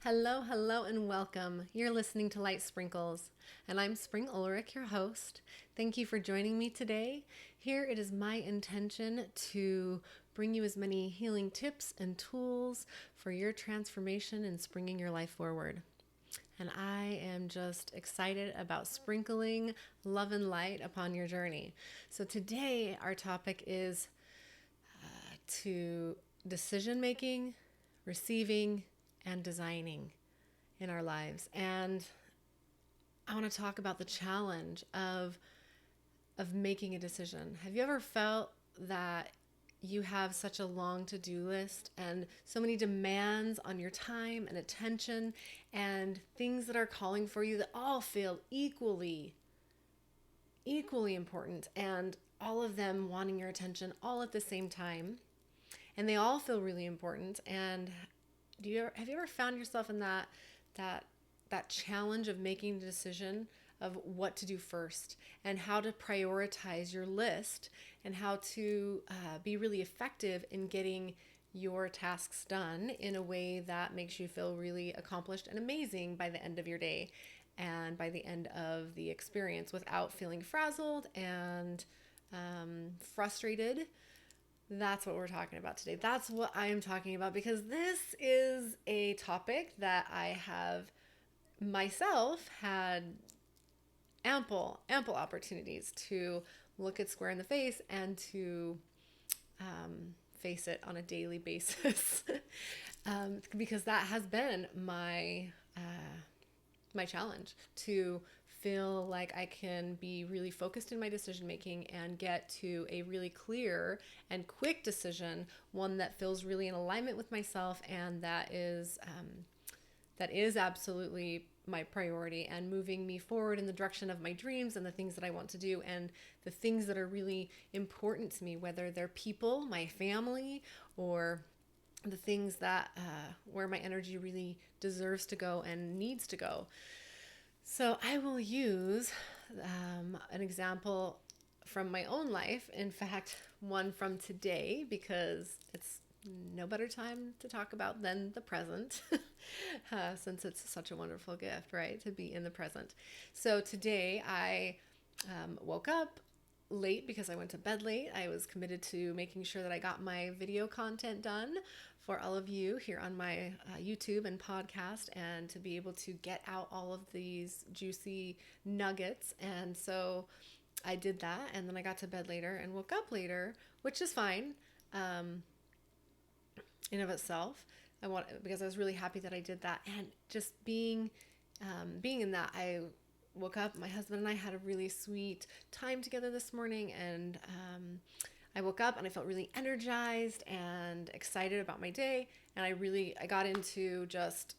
Hello, hello, and welcome. You're listening to Light Sprinkles, and I'm Spring Ulrich, your host. Thank you for joining me today. Here it is my intention to bring you as many healing tips and tools for your transformation and springing your life forward. And I am just excited about sprinkling love and light upon your journey. So today, our topic is to decision making, receiving, and designing in our lives. And I want to talk about the challenge of making a decision. Have you ever felt that you have such a long to-do list and so many demands on your time and attention and things that are calling for you that all feel equally important, and all of them wanting your attention all at the same time, and they all feel really important? And have you ever found yourself in that that challenge of making a decision of what to do first and how to prioritize your list and how to be really effective in getting your tasks done in a way that makes you feel really accomplished and amazing by the end of your day and by the end of the experience without feeling frazzled and frustrated? That's what we're talking about today. That's what I am talking about, because this is a topic that I have myself had ample opportunities to look it square in the face and to face it on a daily basis. Because that has been my challenge, to feel like I can be really focused in my decision making and get to a really clear and quick decision, one that feels really in alignment with myself and that is absolutely my priority and moving me forward in the direction of my dreams and the things that I want to do and the things that are really important to me, whether they're people, my family, or the things that where my energy really deserves to go and needs to go. So I will use an example from my own life. In fact, one from today, because it's no better time to talk about than the present, since it's such a wonderful gift, right? To be in the present. So today I woke up late because I went to bed late. I was committed to making sure that I got my video content done for all of you here on my YouTube and podcast, and to be able to get out all of these juicy nuggets. And so I did that, and then I got to bed later and woke up later, which is fine in of itself. Because I was really happy that I did that, and just being in that, I woke up. My husband and I had a really sweet time together this morning, and I woke up and I felt really energized and excited about my day, and I got into just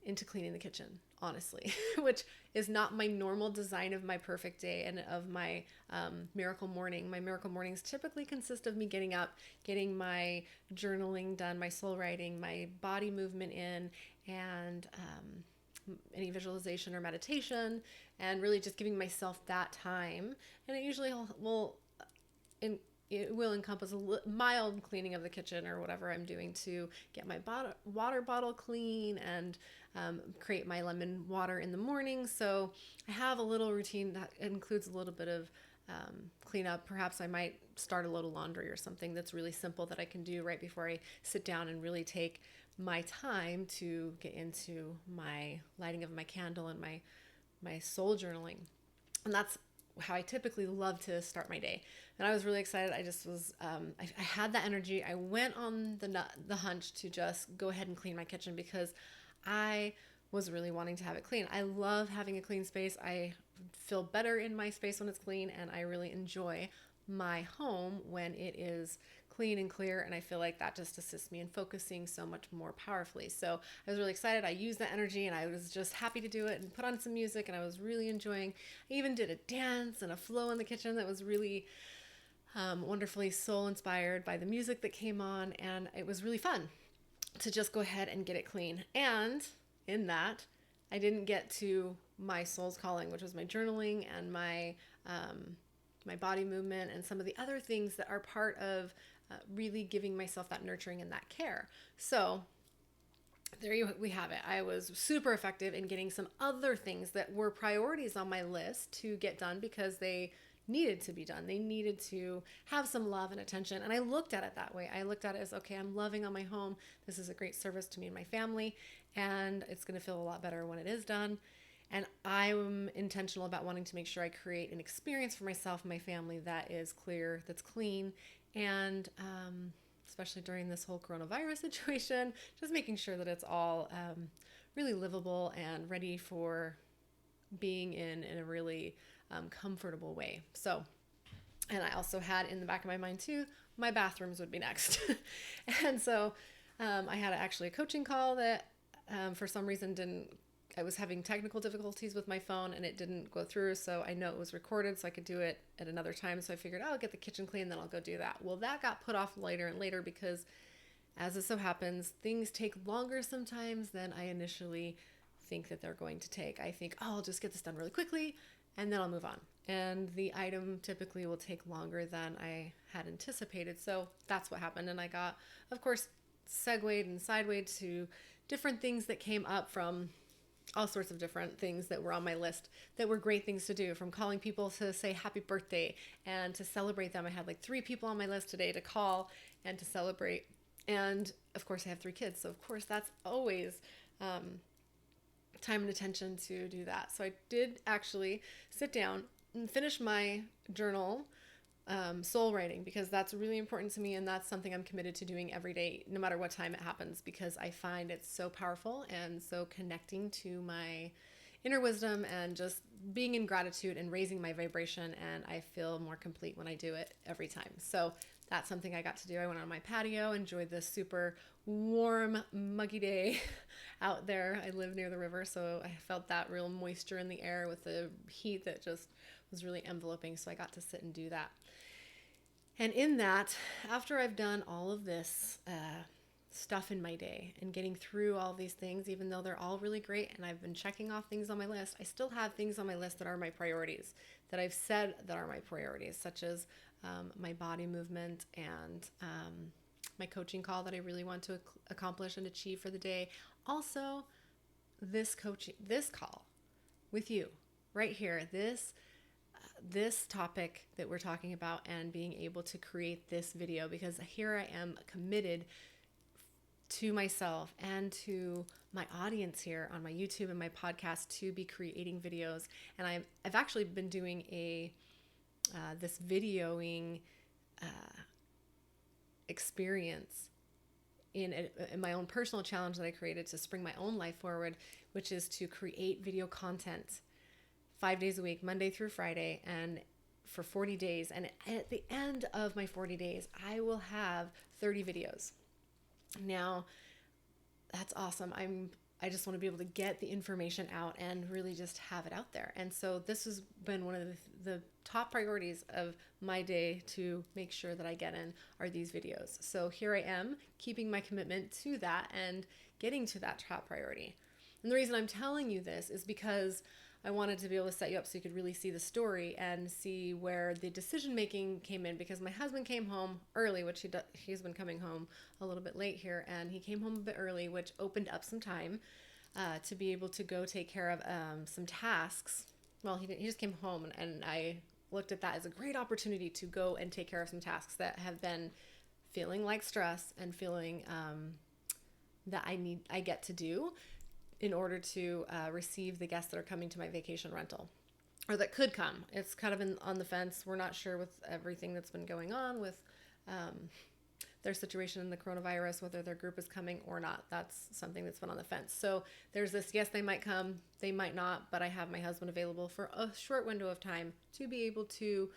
into cleaning the kitchen, honestly, which is not my normal design of my perfect day and of my miracle morning. My miracle mornings typically consist of me getting up, getting my journaling done, my soul writing, my body movement in, and any visualization or meditation, and really just giving myself that time. And it usually it will encompass a mild cleaning of the kitchen or whatever I'm doing to get my water bottle clean and create my lemon water in the morning. So I have a little routine that includes a little bit of cleanup. Perhaps I might start a little laundry or something that's really simple that I can do right before I sit down and really take my time to get into my lighting of my candle and my soul journaling. And that's how I typically love to start my day. And I was really excited. I just was, I had that energy. I went on the hunch to just go ahead and clean my kitchen because I was really wanting to have it clean. I love having a clean space. I feel better in my space when it's clean, and I really enjoy my home when it is clean and clear, and I feel like that just assists me in focusing so much more powerfully. So I was really excited. I used that energy, and I was just happy to do it and put on some music, and I was really enjoying. I even did a dance and a flow in the kitchen that was really wonderfully soul inspired by the music that came on, and it was really fun to just go ahead and get it clean. And in that, I didn't get to my soul's calling, which was my journaling and my body movement and some of the other things that are part of really giving myself that nurturing and that care. So we have it. I was super effective in getting some other things that were priorities on my list to get done because they needed to be done. They needed to have some love and attention. And I looked at it that way. I looked at it as, okay, I'm loving on my home. This is a great service to me and my family, and it's going to feel a lot better when it is done. And I'm intentional about wanting to make sure I create an experience for myself and my family that is clear, that's clean, and especially during this whole coronavirus situation, just making sure that it's all really livable and ready for being in a really comfortable way. So, and I also had in the back of my mind too, my bathrooms would be next. And so I had actually a coaching call that for some reason I was having technical difficulties with my phone and it didn't go through. So I know it was recorded so I could do it at another time. So I figured, I'll get the kitchen clean, then I'll go do that. Well, that got put off later and later because as it so happens, things take longer sometimes than I initially think that they're going to take. I think, I'll just get this done really quickly and then I'll move on. And the item typically will take longer than I had anticipated. So that's what happened. And I got, of course, segued and sidewayed to different things that came up from all sorts of different things that were on my list that were great things to do, from calling people to say happy birthday and to celebrate them. I had like 3 people on my list today to call and to celebrate. And of course I have 3 kids. So of course that's always time and attention to do that. So I did actually sit down and finish my journal soul writing, because that's really important to me, and that's something I'm committed to doing every day, no matter what time it happens, because I find it's so powerful and so connecting to my inner wisdom and just being in gratitude and raising my vibration, and I feel more complete when I do it every time. So that's something I got to do. I went on my patio, enjoyed this super warm, muggy day out there. I live near the river, so I felt that real moisture in the air with the heat that just was really enveloping. So I got to sit and do that. And in that, after I've done all of this stuff in my day and getting through all these things, even though they're all really great and I've been checking off things on my list, I still have things on my list that are my priorities, that I've said that are my priorities, such as my body movement and my coaching call that I really want to accomplish and achieve for the day. Also, this call with you right here, this topic that we're talking about, and being able to create this video, because here I am committed to myself and to my audience here on my YouTube and my podcast to be creating videos. And I've actually been doing this videoing experience in my own personal challenge that I created to spring my own life forward, which is to create video content 5 days a week, Monday through Friday, and for 40 days. And at the end of my 40 days, I will have 30 videos. Now, that's awesome. I just want to be able to get the information out and really just have it out there. And so this has been one of the top priorities of my day to make sure that I get in are these videos. So here I am keeping my commitment to that and getting to that top priority. And the reason I'm telling you this is because I wanted to be able to set you up so you could really see the story and see where the decision making came in, because my husband came home early, which he's been coming home a little bit late here, and he came home a bit early, which opened up some time to be able to go take care of some tasks. Well, he just came home, and I looked at that as a great opportunity to go and take care of some tasks that have been feeling like stress and feeling that I get to do in order to receive the guests that are coming to my vacation rental, or that could come. It's kind of on the fence. We're not sure with everything that's been going on with their situation in the coronavirus, whether their group is coming or not. That's something that's been on the fence. So there's this, yes, they might come, they might not, but I have my husband available for a short window of time to be able to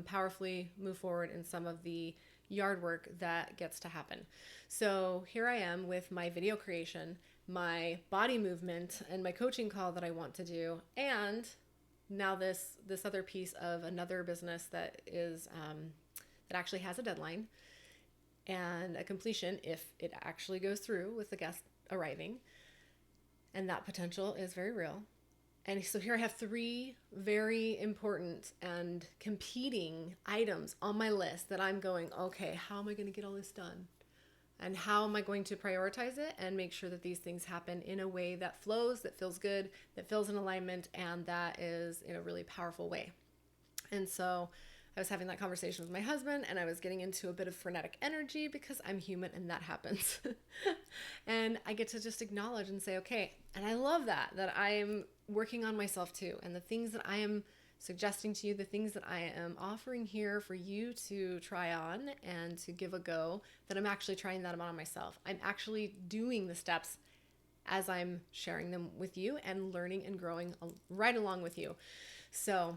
powerfully move forward in some of the yard work that gets to happen. So here I am with my video creation, my body movement, and my coaching call that I want to do, and now this other piece of another business that is that actually has a deadline and a completion if it actually goes through with the guest arriving, and that potential is very real. And so here I have 3 very important and competing items on my list that I'm going, okay, how am I going to get all this done? And how am I going to prioritize it and make sure that these things happen in a way that flows, that feels good, that feels in alignment, and that is in a really powerful way. And so I was having that conversation with my husband, and I was getting into a bit of frenetic energy because I'm human and that happens. And I get to just acknowledge and say, okay, and I love that I'm working on myself too. And the things that I am suggesting to you, the things that I am offering here for you to try on and to give a go, that I'm actually trying that on myself. I'm actually doing the steps as I'm sharing them with you and learning and growing right along with you. So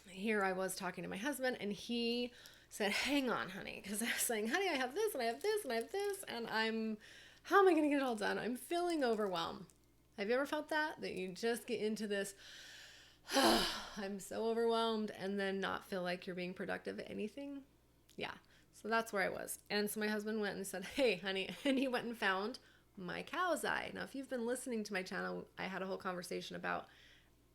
here I was talking to my husband, and he said, hang on, honey, because I was saying, honey, I have this and I have this and I have this, and how am I going to get it all done? I'm feeling overwhelmed. Have you ever felt that you just get into this, I'm so overwhelmed, and then not feel like you're being productive at anything? Yeah. So that's where I was. And so my husband went and said, hey, honey, and he went and found my cow's eye. Now, if you've been listening to my channel, I had a whole conversation about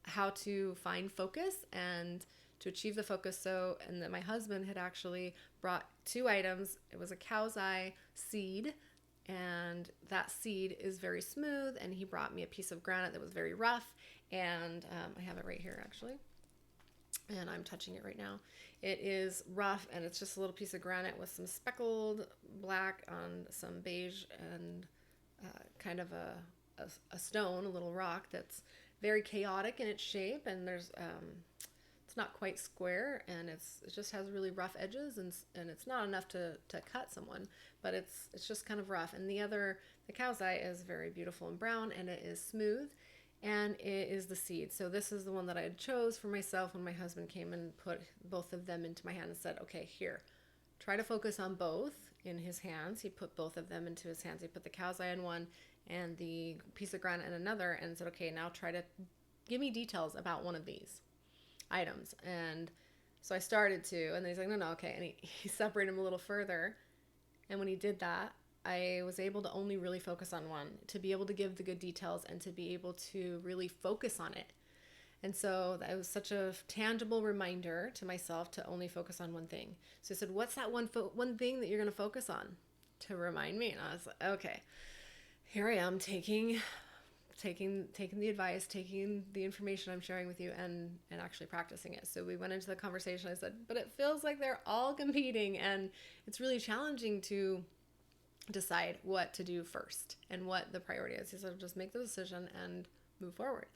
how to find focus and to achieve the focus. So, and that my husband had actually brought 2 items. It was a cow's eye seed, and that seed is very smooth, and he brought me a piece of granite that was very rough, and I have it right here actually, and I'm touching it right now. It is rough, and it's just a little piece of granite with some speckled black on some beige, and kind of a stone, a little rock that's very chaotic in its shape, and there's it's not quite square, and it just has really rough edges, and it's not enough to cut someone, but it's just kind of rough. And the cow's eye is very beautiful and brown, and it is smooth, and it is the seed. So this is the one that I had chose for myself when my husband came and put both of them into my hand and said, okay, here, try to focus on both in his hands. He put both of them into his hands. He put the cow's eye in one and the piece of granite in another, and said, okay, now try to give me details about one of these items. And so I started to, and then he's like, no, okay. And he separated them a little further. And when he did that, I was able to only really focus on one, to be able to give the good details and to be able to really focus on it. And so that was such a tangible reminder to myself to only focus on one thing. So I said, what's that one thing that you're going to focus on, to remind me? And I was like, okay, here I am taking the advice, taking the information I'm sharing with you, and actually practicing it. So we went into the conversation. I said, but it feels like they're all competing, and it's really challenging to decide what to do first and what the priority is. He said, just make the decision and move forward.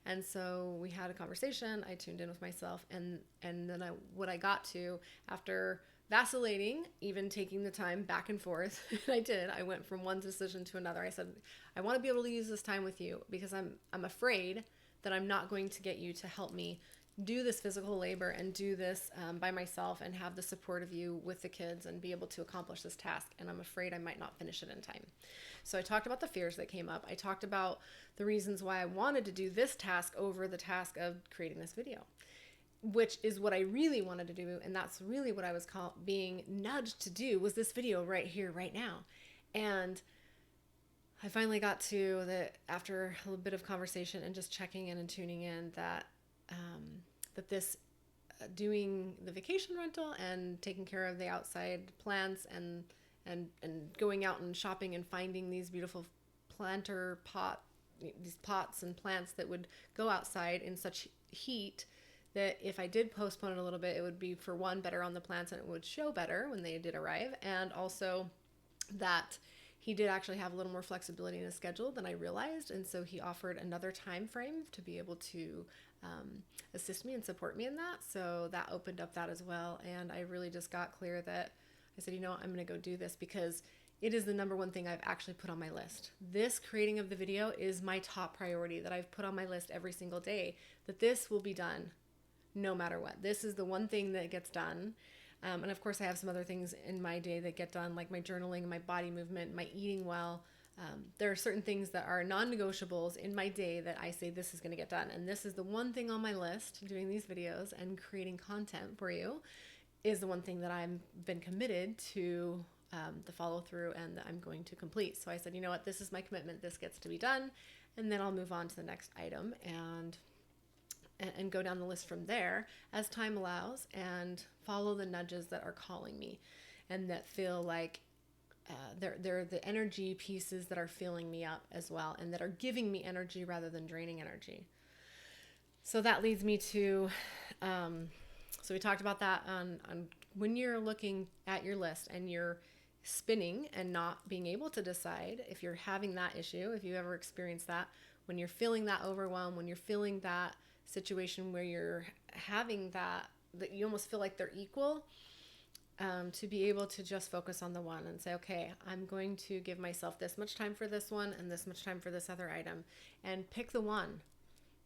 And so we had a conversation. I tuned in with myself, and then what I got to, after vacillating, even taking the time back and forth, I went from one decision to another. I said, I want to be able to use this time with you, because I'm afraid that I'm not going to get you to help me do this physical labor and do this by myself and have the support of you with the kids and be able to accomplish this task. And I'm afraid I might not finish it in time. So I talked about the fears that came up. I talked about the reasons why I wanted to do this task over the task of creating this video, which is what I really wanted to do. And that's really what I was being nudged to do, was this video right here, right now. And I finally got to after a little bit of conversation and just checking in and tuning in, that this doing the vacation rental and taking care of the outside plants and going out and shopping and finding these beautiful these pots and plants that would go outside in such heat, that if I did postpone it a little bit, it would be, for one, better on the plants, and it would show better when they did arrive. And also that he did actually have a little more flexibility in his schedule than I realized. And so he offered another time frame to be able to assist me and support me in that. So that opened up that as well. And I really just got clear that I said, I'm going to go do this, because it is the number one thing I've actually put on my list. This creating of the video is my top priority that I've put on my list every single day, that this will be done no matter what. This is the one thing that gets done. And of course I have some other things in my day that get done, like my journaling, my body movement, my eating well. There are certain things that are non-negotiables in my day that I say, this is going to get done. And this is the one thing on my list. Doing these videos and creating content for you is the one thing that I've been committed to, the follow through, and that I'm going to complete. So I said, you know what, this is my commitment. This gets to be done. And then I'll move on to the next item and go down the list from there as time allows, and follow the nudges that are calling me and that feel like they're the energy pieces that are filling me up as well, and that are giving me energy rather than draining energy. So that leads me to, so we talked about that on when you're looking at your list and you're spinning and not being able to decide. If you're having that issue, if you ever experienced that, when you're feeling that overwhelm, when you're feeling that situation where you're having that you almost feel like they're equal, to be able to just focus on the one and say, okay, I'm going to give myself this much time for this one and this much time for this other item, and pick the one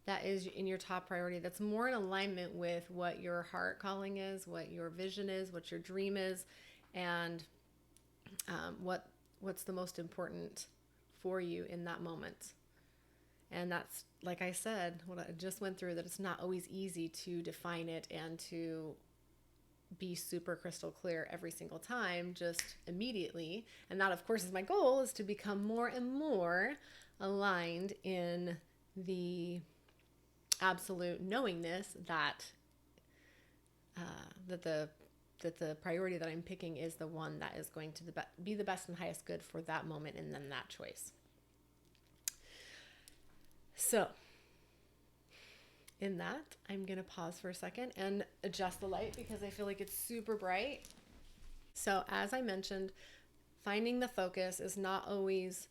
that is in your top priority, that's more in alignment with what your heart calling is, what your vision is, what your dream is, and what's the most important for you in that moment. And that's, like I said, what I just went through, that it's not always easy to define it and to be super crystal clear every single time, just immediately. And that, of course, is my goal, is to become more and more aligned in the absolute knowingness that the priority that I'm picking is the one that is going to be the best and highest good for that moment, and then that choice. So in that, I'm going to pause for a second and adjust the light because I feel like it's super bright. So as I mentioned, finding the focus is not always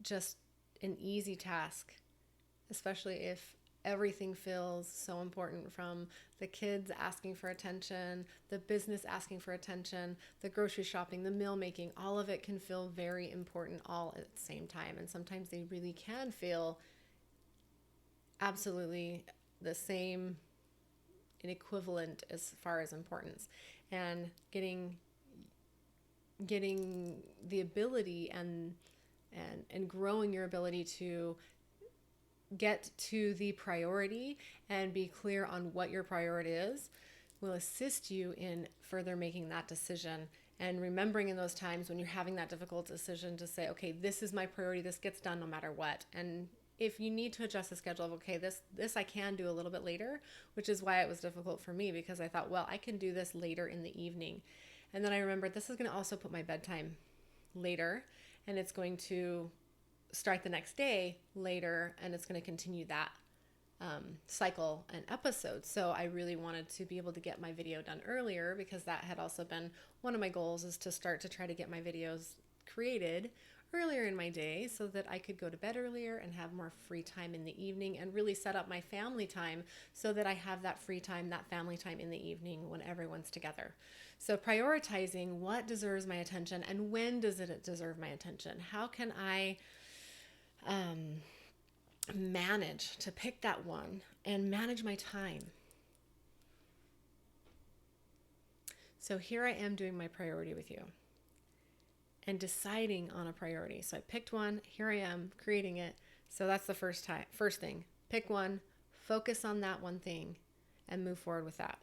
just an easy task, especially if everything feels so important, from the kids asking for attention, the business asking for attention, the grocery shopping, the meal making. All of it can feel very important all at the same time. And sometimes they really can feel absolutely the same and equivalent as far as importance. And getting the ability and growing your ability to get to the priority and be clear on what your priority is will assist you in further making that decision, and remembering in those times when you're having that difficult decision to say, okay, this is my priority, this gets done no matter what. And if you need to adjust the schedule of, okay, this I can do a little bit later, which is why it was difficult for me, because I thought, well, I can do this later in the evening. And then I remembered this is going to also put my bedtime later, and it's going to start the next day later, and it's going to continue that cycle and episode. So I really wanted to be able to get my video done earlier, because that had also been one of my goals, is to start to try to get my videos created earlier in my day so that I could go to bed earlier and have more free time in the evening, and really set up my family time so that I have that free time, that family time in the evening when everyone's together. So prioritizing what deserves my attention and when does it deserve my attention. How can I manage to pick that one and manage my time? So here I am doing my priority with you and deciding on a priority. So I picked one, here I am creating it. So that's the first thing. Pick one, focus on that one thing, and move forward with that.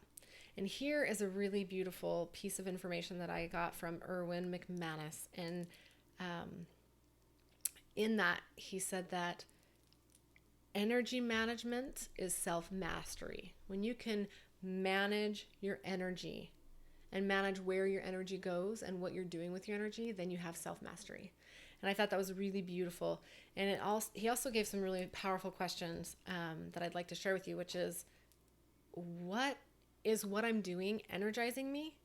And here is a really beautiful piece of information that I got from Erwin McManus. And in that, he said that energy management is self-mastery. When you can manage your energy and manage where your energy goes and what you're doing with your energy, then you have self-mastery. And I thought that was really beautiful. And he also gave some really powerful questions that I'd like to share with you, which is, what I'm doing energizing me?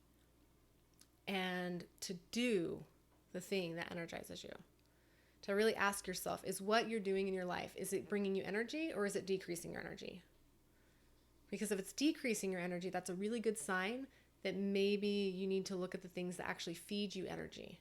And to do the thing that energizes you. To really ask yourself, is what you're doing in your life, is it bringing you energy, or is it decreasing your energy? Because if it's decreasing your energy, that's a really good sign that maybe you need to look at the things that actually feed you energy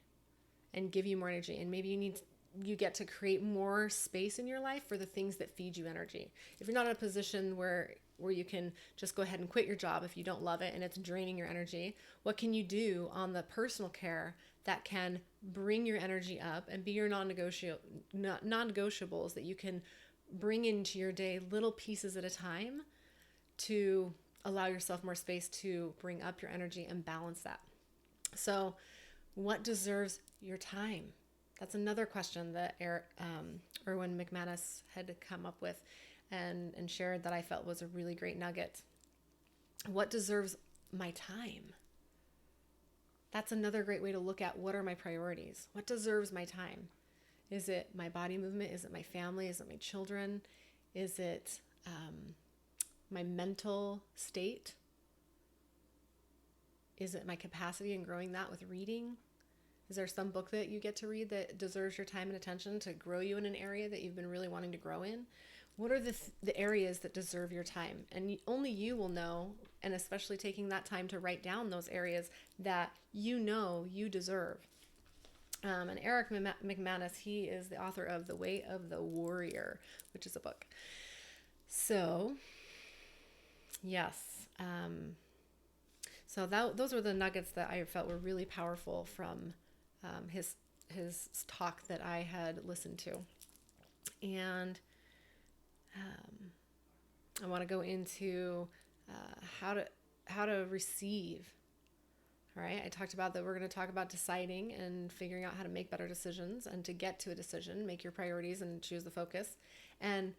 and give you more energy. And maybe you get to create more space in your life for the things that feed you energy. If you're not in a position where you can just go ahead and quit your job if you don't love it and it's draining your energy, what can you do on the personal care that can bring your energy up and be your non-negotiables that you can bring into your day, little pieces at a time, to allow yourself more space to bring up your energy and balance that. So what deserves your time? That's another question that Erwin McManus had come up with and shared, that I felt was a really great nugget. What deserves my time? That's another great way to look at what are my priorities? What deserves my time? Is it my body movement? Is it my family? Is it my children? Is it my mental state? Is it my capacity in growing that with reading? Is there some book that you get to read that deserves your time and attention to grow you in an area that you've been really wanting to grow in? What are the areas that deserve your time? And only you will know, and especially taking that time to write down those areas that you know you deserve. And Eric McManus, he is the author of The Way of the Warrior, which is a book. So, yes. Those were the nuggets that I felt were really powerful from his talk that I had listened to. And I want to go into how to receive. All right, I talked about that we're going to talk about deciding and figuring out how to make better decisions, and to get to a decision, make your priorities and choose the focus. And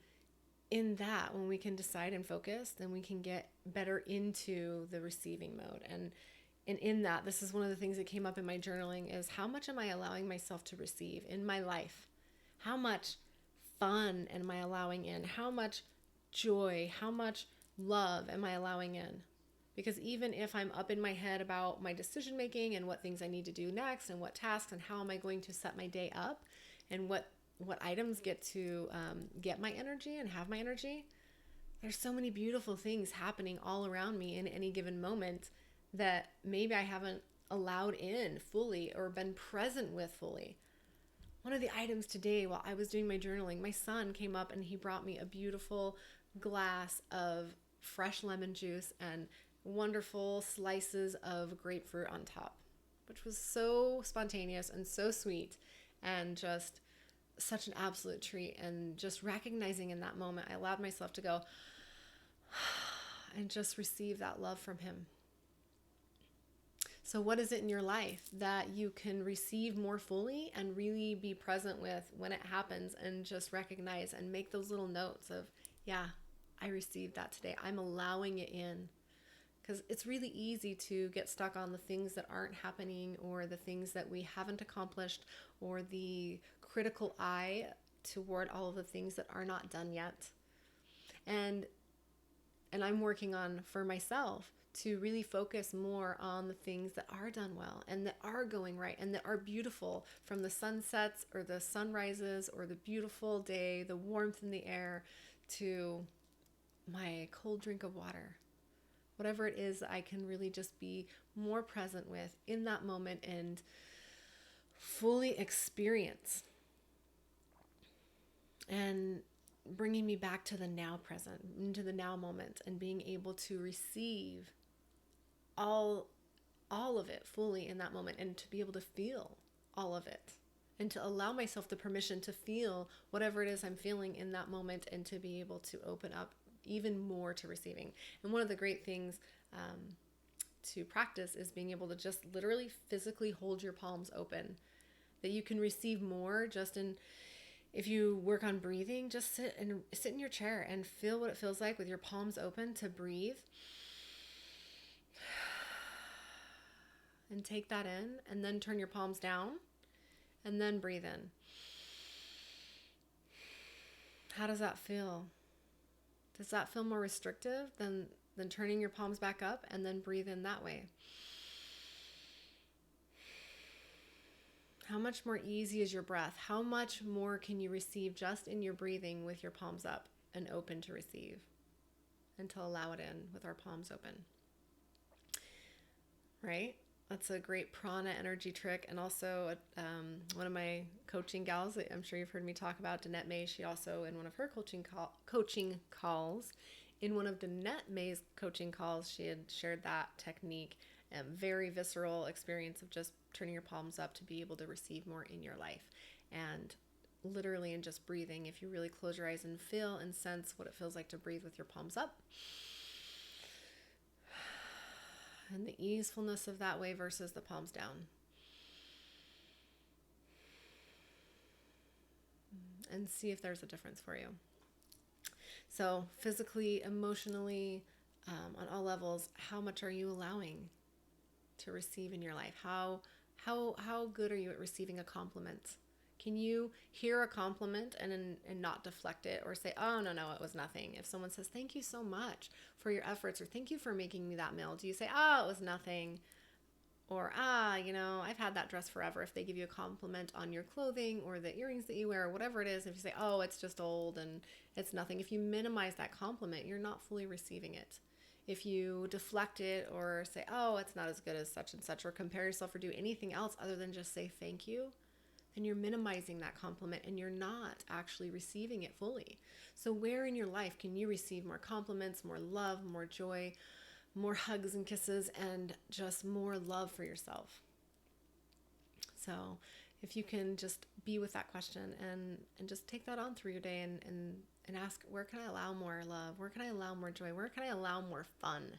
in that, when we can decide and focus, then we can get better into the receiving mode. And in that, this is one of the things that came up in my journaling, is how much am I allowing myself to receive in my life? How much fun am I allowing in? How much joy, how much love am I allowing in? Because even if I'm up in my head about my decision making and what things I need to do next and what tasks and how am I going to set my day up and what items get to get my energy and have my energy, there's so many beautiful things happening all around me in any given moment that maybe I haven't allowed in fully or been present with fully. One of the items today, while I was doing my journaling, my son came up and he brought me a beautiful glass of fresh lemon juice and wonderful slices of grapefruit on top, which was so spontaneous and so sweet and just such an absolute treat. And just recognizing in that moment, I allowed myself to go and just receive that love from him. So what is it in your life that you can receive more fully and really be present with when it happens, and just recognize and make those little notes of, yeah, I received that today. I'm allowing it in. Because it's really easy to get stuck on the things that aren't happening, or the things that we haven't accomplished, or the critical eye toward all of the things that are not done yet. And I'm working on, for myself, to really focus more on the things that are done well and that are going right and that are beautiful, from the sunsets or the sunrises or the beautiful day, the warmth in the air, to my cold drink of water. Whatever it is, I can really just be more present with in that moment and fully experience, and bringing me back to the now present, into the now moment, and being able to receive all of it fully in that moment, and to be able to feel all of it, and to allow myself the permission to feel whatever it is I'm feeling in that moment, and to be able to open up even more to receiving. And one of the great things to practice is being able to just literally physically hold your palms open, that you can receive more just in, if you work on breathing, just sit in your chair and feel what it feels like with your palms open to breathe, and take that in, and then turn your palms down and then breathe in. How does that feel? Does that feel more restrictive than turning your palms back up and then breathe in that way? How much more easy is your breath? How much more can you receive just in your breathing with your palms up and open to receive, and to allow it in with our palms open? Right? That's a great prana energy trick. And also one of my coaching gals, I'm sure you've heard me talk about, Danette May, she also, in one of her coaching calls, in one of Danette May's coaching calls, she had shared that technique, very visceral experience of just turning your palms up to be able to receive more in your life. And literally in just breathing, if you really close your eyes and feel and sense what it feels like to breathe with your palms up, and the easefulness of that way versus the palms down. And see if there's a difference for you. So physically, emotionally, on all levels, how much are you allowing to receive in your life? How good are you at receiving a compliment? Can you hear a compliment and not deflect it or say, oh, no, it was nothing? If someone says, thank you so much for your efforts, or thank you for making me that meal, do you say, oh, it was nothing? Or, I've had that dress forever. If they give you a compliment on your clothing or the earrings that you wear or whatever it is, if you say, oh, it's just old and it's nothing, if you minimize that compliment, you're not fully receiving it. If you deflect it or say, oh, it's not as good as such and such, or compare yourself or do anything else other than just say thank you, then you're minimizing that compliment and you're not actually receiving it fully. So where in your life can you receive more compliments, more love, more joy, more hugs and kisses, and just more love for yourself? So if you can just be with that question and just take that on through your day and ask, where can I allow more love? Where can I allow more joy? Where can I allow more fun?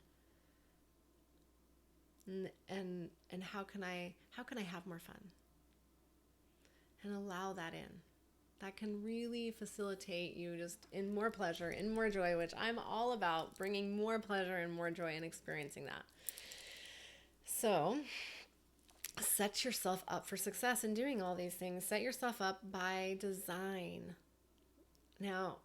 And how can I have more fun? And allow that in. That can really facilitate you just in more pleasure, in more joy, which I'm all about, bringing more pleasure and more joy and experiencing that. So set yourself up for success in doing all these things. Set yourself up by design. Now,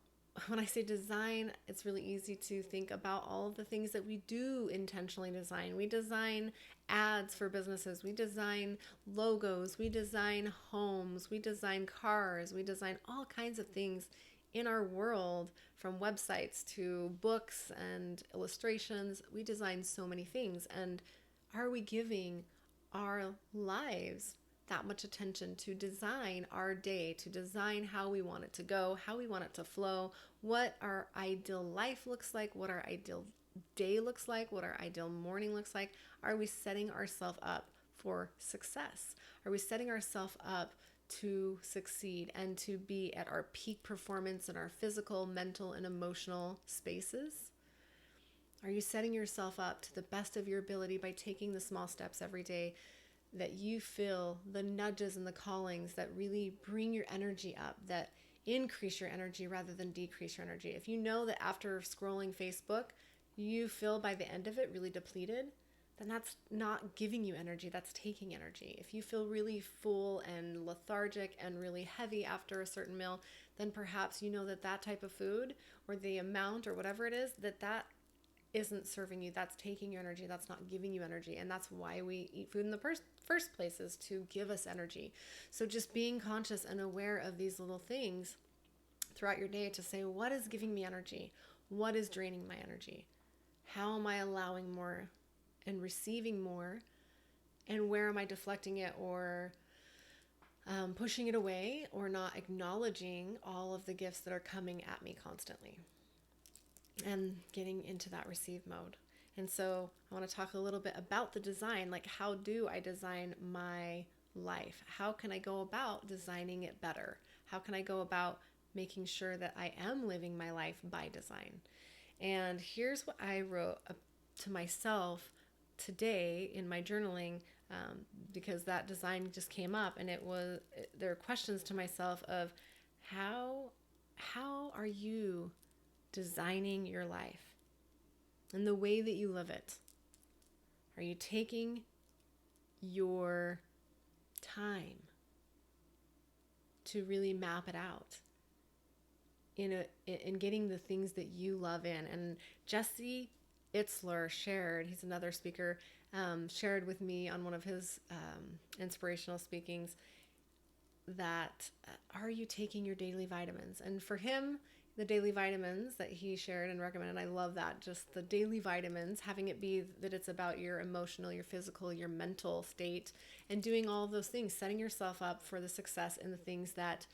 when I say design, it's really easy to think about all of the things that we do intentionally design. We design ads for businesses. We design logos. We design homes. We design cars. We design all kinds of things in our world, from websites to books and illustrations. We design so many things. And are we giving our lives that much attention to design our day, to design how we want it to go, how we want it to flow, what our ideal life looks like, what our ideal day looks like, what our ideal morning looks like? Are we setting ourselves up for success? Are we setting ourselves up to succeed and to be at our peak performance in our physical, mental, and emotional spaces? Are you setting yourself up to the best of your ability by taking the small steps every day that you feel, the nudges and the callings that really bring your energy up, that increase your energy rather than decrease your energy? If you know that after scrolling Facebook, you feel by the end of it really depleted, then that's not giving you energy, that's taking energy. If you feel really full and lethargic and really heavy after a certain meal, then perhaps you know that that type of food or the amount or whatever it is, that isn't serving you, that's taking your energy, that's not giving you energy. And that's why we eat food in the first place, is to give us energy. So just being conscious and aware of these little things throughout your day to say, what is giving me energy? What is draining my energy? How am I allowing more and receiving more? And where am I deflecting it or pushing it away, or not acknowledging all of the gifts that are coming at me constantly? And getting into that receive mode. And so I want to talk a little bit about the design, like how do I design my life? How can I go about designing it better? How can I go about making sure that I am living my life by design? And here's what I wrote to myself today in my journaling, because that design just came up, and there are questions to myself of how are you designing your life and the way that you live it? Are you taking your time to really map it out in getting the things that you love in? And Jesse Itzler shared, he's another speaker, shared with me on one of his inspirational speakings that are you taking your daily vitamins? And for him, the daily vitamins that he shared and recommended, I love that, just the daily vitamins, having it be that it's about your emotional, your physical, your mental state, and doing all of those things, setting yourself up for the success in the things that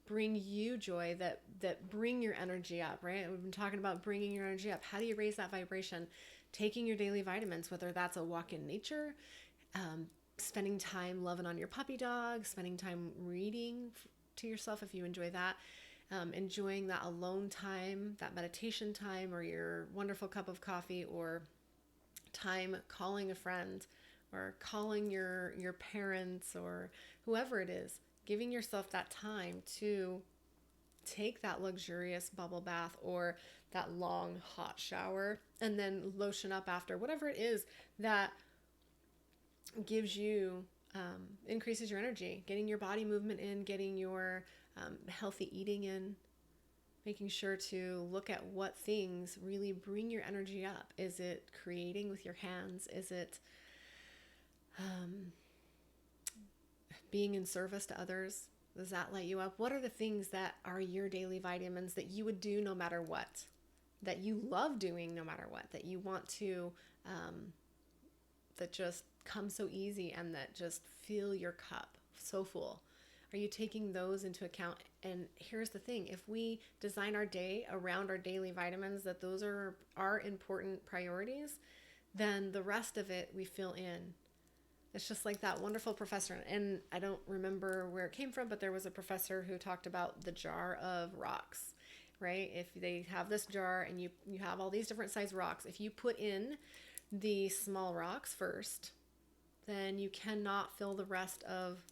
bring you joy, that bring your energy up, right? We've been talking about bringing your energy up. How do you raise that vibration? Taking your daily vitamins, whether that's a walk in nature, spending time loving on your puppy dog, spending time reading to yourself if you enjoy that, enjoying that alone time, that meditation time, or your wonderful cup of coffee, or time calling a friend or calling your parents or whoever it is, giving yourself that time to take that luxurious bubble bath or that long hot shower and then lotion up after, whatever it is that gives you, increases your energy, getting your body movement in, getting your healthy eating in, making sure to look at what things really bring your energy up. Is it creating with your hands? Is it being in service to others? Does that light you up? What are the things that are your daily vitamins that you would do no matter what? That you love doing no matter what? That you want to, that just come so easy and that just fill your cup so full? Are you taking those into account? And here's the thing, if we design our day around our daily vitamins, that those are our important priorities, then the rest of it we fill in. It's just like that wonderful professor, and I don't remember where it came from, but there was a professor who talked about the jar of rocks, right? If they have this jar and you have all these different size rocks, if you put in the small rocks first, then you cannot fill the rest of,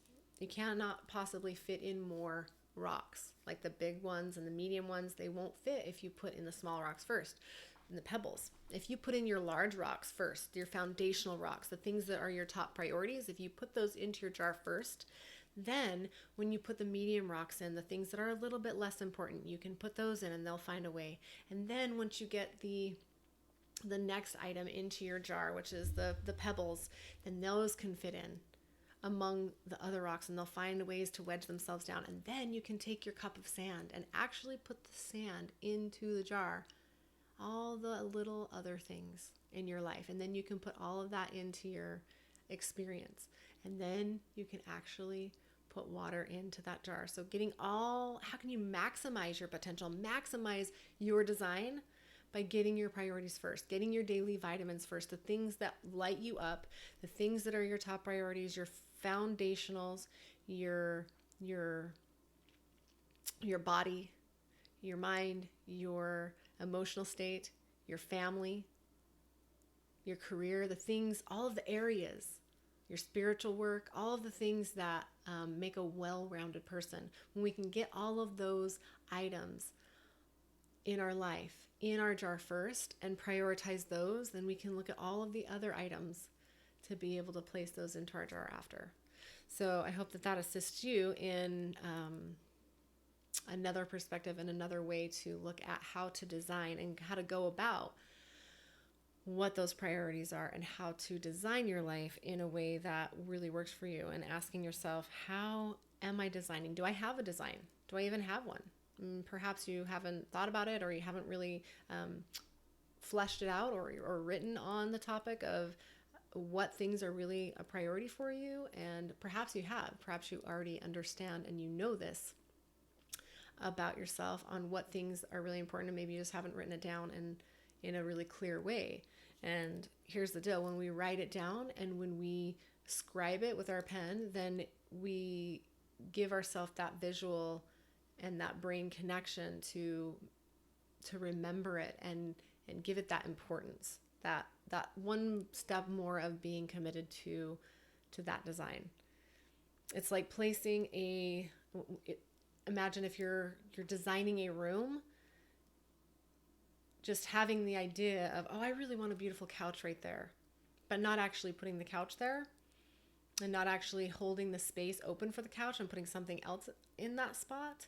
you cannot possibly fit in more rocks. Like the big ones and the medium ones, they won't fit if you put in the small rocks first. And the pebbles, if you put in your large rocks first, your foundational rocks, the things that are your top priorities, if you put those into your jar first, then when you put the medium rocks in, the things that are a little bit less important, you can put those in and they'll find a way. And then once you get the next item into your jar, which is the pebbles, then those can fit in among the other rocks and they'll find ways to wedge themselves down. And then you can take your cup of sand and actually put the sand into the jar, all the little other things in your life. And then you can put all of that into your experience. And then you can actually put water into that jar. So how can you maximize your potential, maximize your design? By getting your priorities first, getting your daily vitamins first, the things that light you up, the things that are your top priorities, your foundationals, your body, your mind, your emotional state, your family, your career, the things, all of the areas, your spiritual work, all of the things that make a well-rounded person. When we can get all of those items in our life, in our jar first, and prioritize those, then we can look at all of the other items to be able to place those into our jar after. So I hope that assists you in another perspective and another way to look at how to design and how to go about what those priorities are and how to design your life in a way that really works for you, and asking yourself, how am I designing? Do I have a design? Do I even have one? Perhaps you haven't thought about it, or you haven't really fleshed it out or written on the topic of what things are really a priority for you. And perhaps you have. Perhaps you already understand and you know this about yourself on what things are really important, and maybe you just haven't written it down in a really clear way. And here's the deal. When we write it down and when we scribe it with our pen, then we give ourselves that visual and that brain connection to remember it and give it that importance, that one step more of being committed to that design. It's like placing imagine if you're designing a room, just having the idea of, oh, I really want a beautiful couch right there, but not actually putting the couch there and not actually holding the space open for the couch and putting something else in that spot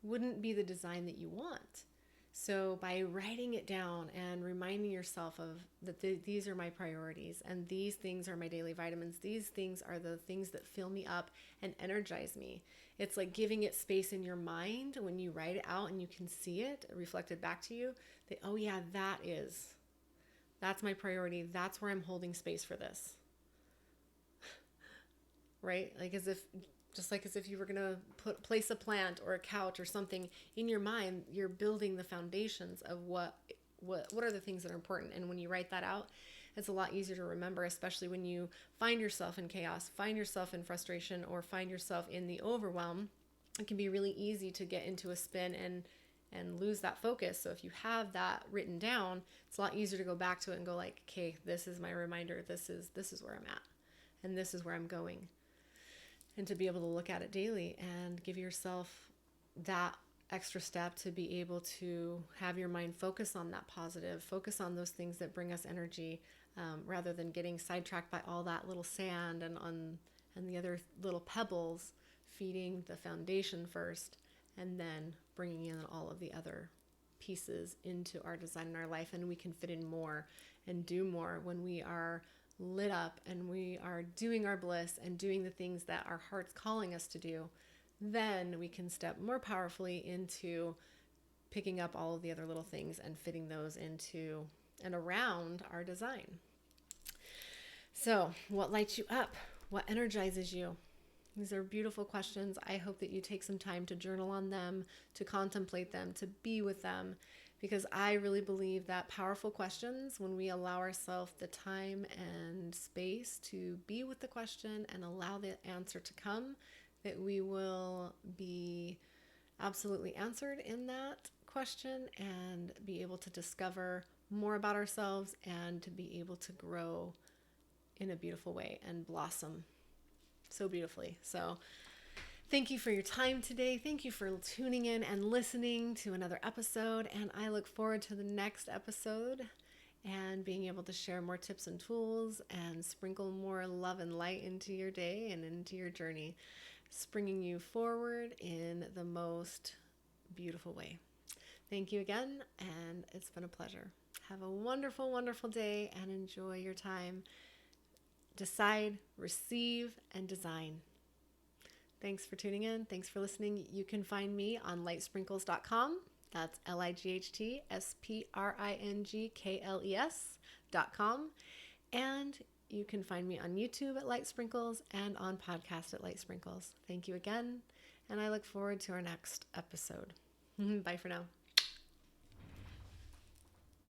wouldn't be the design that you want. So by writing it down and reminding yourself of that these are my priorities and these things are my daily vitamins, these things are the things that fill me up and energize me. It's like giving it space in your mind when you write it out and you can see it reflected back to you that, oh yeah, that's my priority. That's where I'm holding space for this. Right? Just like as if you were going to place a plant or a couch or something in your mind, you're building the foundations of what are the things that are important. And when you write that out, it's a lot easier to remember, especially when you find yourself in chaos, find yourself in frustration, or find yourself in the overwhelm. It can be really easy to get into a spin and lose that focus. So if you have that written down, it's a lot easier to go back to it and go like, okay, this is my reminder. This is where I'm at, and this is where I'm going. And to be able to look at it daily and give yourself that extra step to be able to have your mind focus on that positive, focus on those things that bring us energy, rather than getting sidetracked by all that little sand and the other little pebbles, feeding the foundation first and then bringing in all of the other pieces into our design in our life. And we can fit in more and do more when we are lit up and we are doing our bliss and doing the things that our heart's calling us to do. Then we can step more powerfully into picking up all of the other little things and fitting those into and around our design. So, what lights you up? What energizes you? These are beautiful questions. I hope that you take some time to journal on them, to contemplate them, to be with them, because I really believe that powerful questions, when we allow ourselves the time and space to be with the question and allow the answer to come, that we will be absolutely answered in that question and be able to discover more about ourselves and to be able to grow in a beautiful way and blossom so beautifully. So thank you for your time today. Thank you for tuning in and listening to another episode. And I look forward to the next episode and being able to share more tips and tools and sprinkle more love and light into your day and into your journey, springing you forward in the most beautiful way. Thank you again, and it's been a pleasure. Have a wonderful, wonderful day and enjoy your time. Decide, receive, and design. Thanks for tuning in. Thanks for listening. You can find me on lightsprinkles.com. That's lightsprinkles.com. And you can find me on YouTube at Light Sprinkles and on podcast at Light Sprinkles. Thank you again, and I look forward to our next episode. Bye for now.